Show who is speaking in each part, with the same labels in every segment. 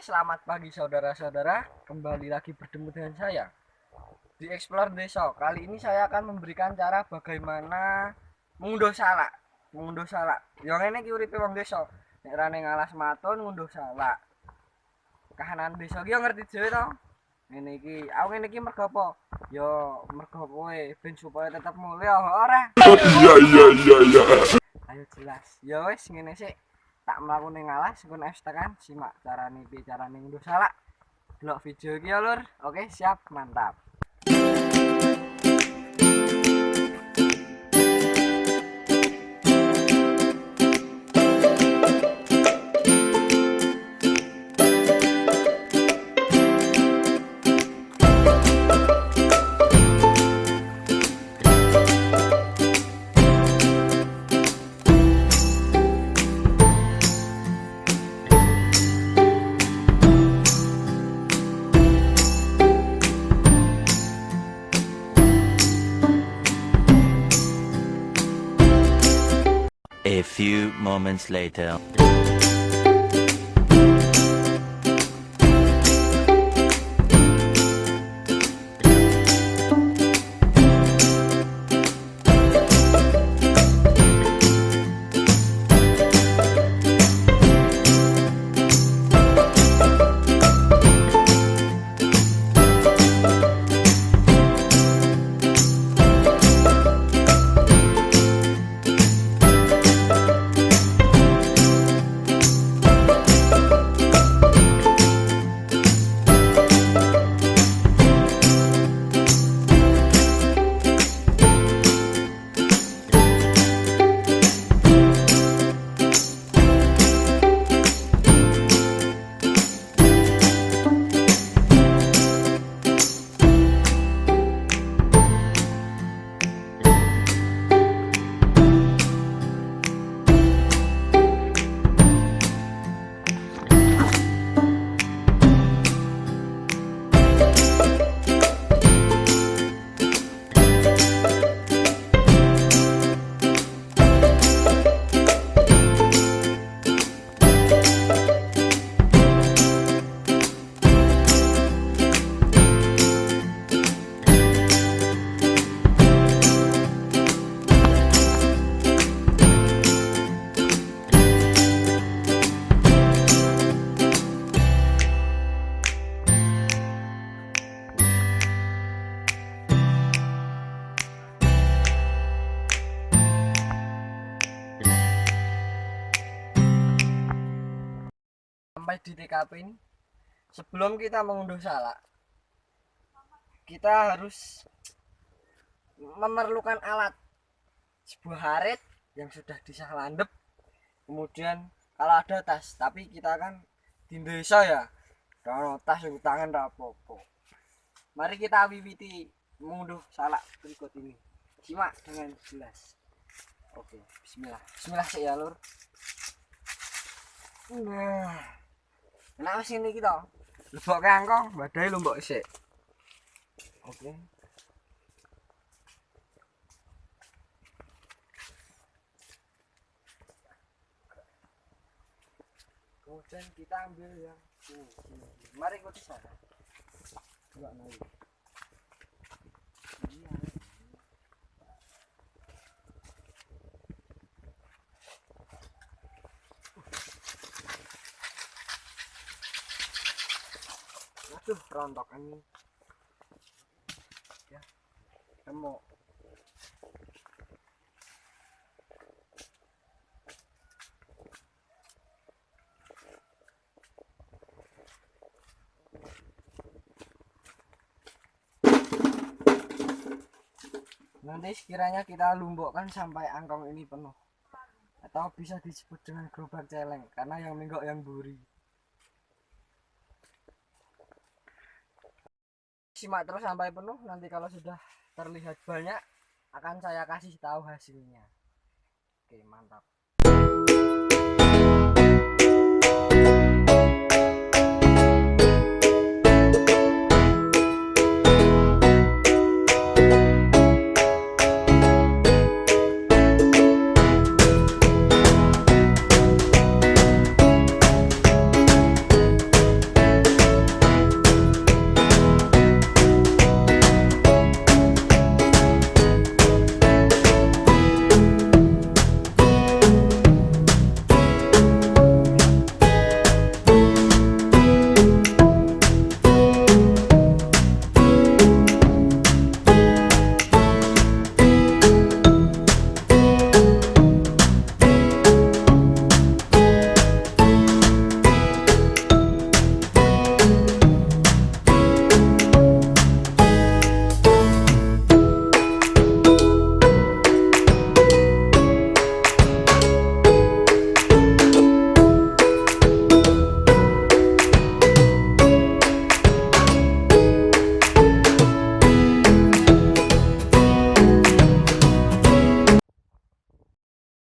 Speaker 1: selamat pagi saudara-saudara. Kembali lagi bertemu dengan saya di Explore Desa. Kali ini saya akan memberikan cara bagaimana mengunduh salak. Mengunduh salak. Yang ini ki uripe wong desa. Nek rane ngalas maton ngunduh salak. Kahanan desa ki ngerti dhewe to. Ngene iki, aku ngene iki mergo apa? Ya mergo kowe ben supaya tetap mulia ora. Iya. Ayo jelas. Ya wis ngene sik. Tak mlakune ngalas engko nek tekan simak carane ngunduh salak. Delok video iki ya, Lur. Oke, siap, mantap.
Speaker 2: A few moments later.
Speaker 1: Sampai di TKP ini, sebelum kita mengunduh salak, kita harus memerlukan alat, sebuah harit yang sudah disalandep, kemudian kalau ada tas, tapi kita kan di desa ya, kalau tas yang tangan rapopo. Mari kita wiwiti mengunduh salak berikut ini, simak dengan jelas. Oke, bismillah, bismillah sih ya, Lur. Nah, wis ngene iki to. Lebokke angkong, badai lombok sik. Oke. Kemudian kita ambil yang sini. Mari ikuti saya. Enggak naik. Iya. Aduh, rontokan ini ya, temu. Nanti sekiranya kita lumbukkan sampai angkong ini penuh, atau bisa disebut dengan gerobak celeng karena yang menggok yang buri. Simak terus sampai penuh, nanti kalau sudah terlihat banyak akan saya kasih tahu hasilnya. Oke, mantap.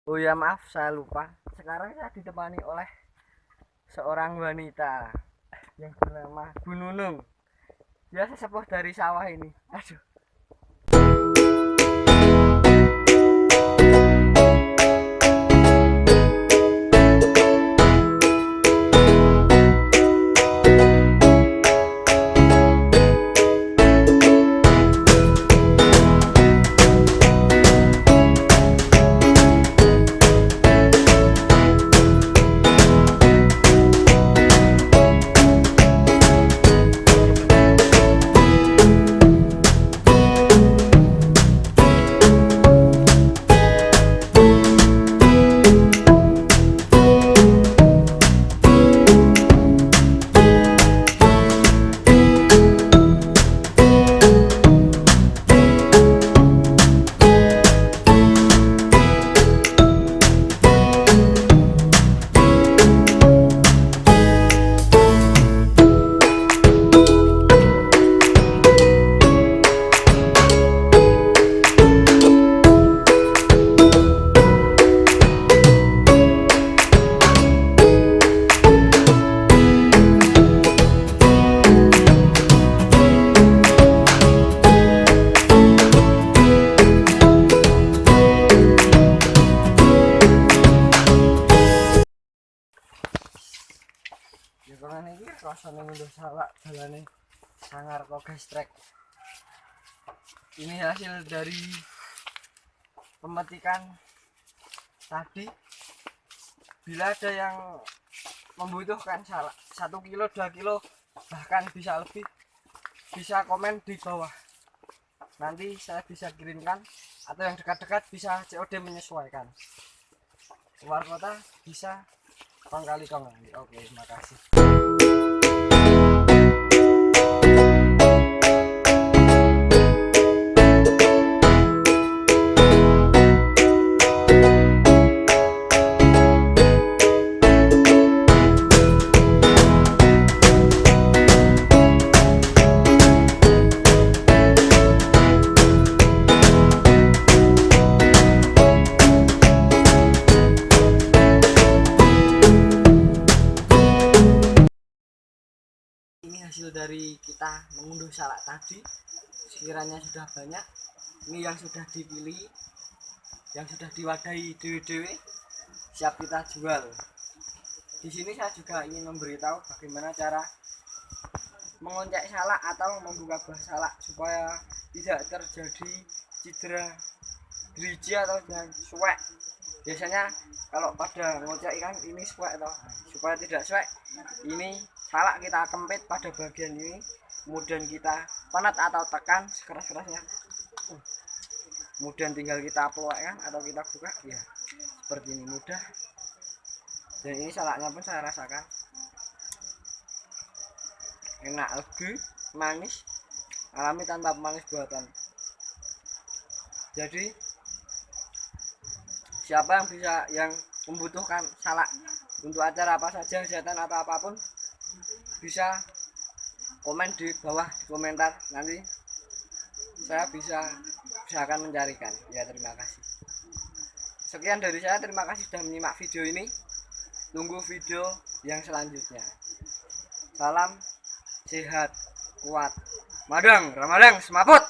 Speaker 1: Oh ya maaf saya lupa. Sekarang saya ditemani oleh seorang wanita yang bernama Bu Nunung. Dia sesepuh dari sawah ini. Aduh. Ya kalau ini rasanya ngunduh salak jalane sangar kok gestrek. Ini hasil dari pemetikan tadi. Bila ada yang membutuhkan salak 1 kilo 2 kilo bahkan bisa lebih, bisa komen di bawah, nanti saya bisa kirimkan, atau yang dekat-dekat bisa COD menyesuaikan, luar kota bisa kong kali kong. Oke, terima kasih. Ini hasil dari kita mengunduh salak tadi. Sekiranya sudah banyak, ini yang sudah dipilih, yang sudah diwadahi dewe-dewe, siap kita jual. Di sini saya juga ingin memberitahu bagaimana cara mengoncek salak atau membuka buah salak supaya tidak terjadi cedera gerigi atau yang suwek. Biasanya kalau pada ngocek ikan ini suwek toh, supaya tidak suwek, ini salak kita kempit pada bagian ini, kemudian kita penat atau tekan sekeras-kerasnya, kemudian tinggal kita peluakkan atau kita buka, ya seperti ini mudah. Dan ini salaknya pun saya rasakan enak, legi, manis, alami tanpa manis buatan. Jadi siapa yang bisa, yang membutuhkan salak untuk acara apa saja, hajatan atau apapun, bisa komen di bawah di komentar, nanti saya bisa akan mencarikan. Ya, terima kasih. Sekian dari saya, terima kasih sudah menyimak video ini. Tunggu video yang selanjutnya. Salam sehat, kuat, madang, ramadang, semaput.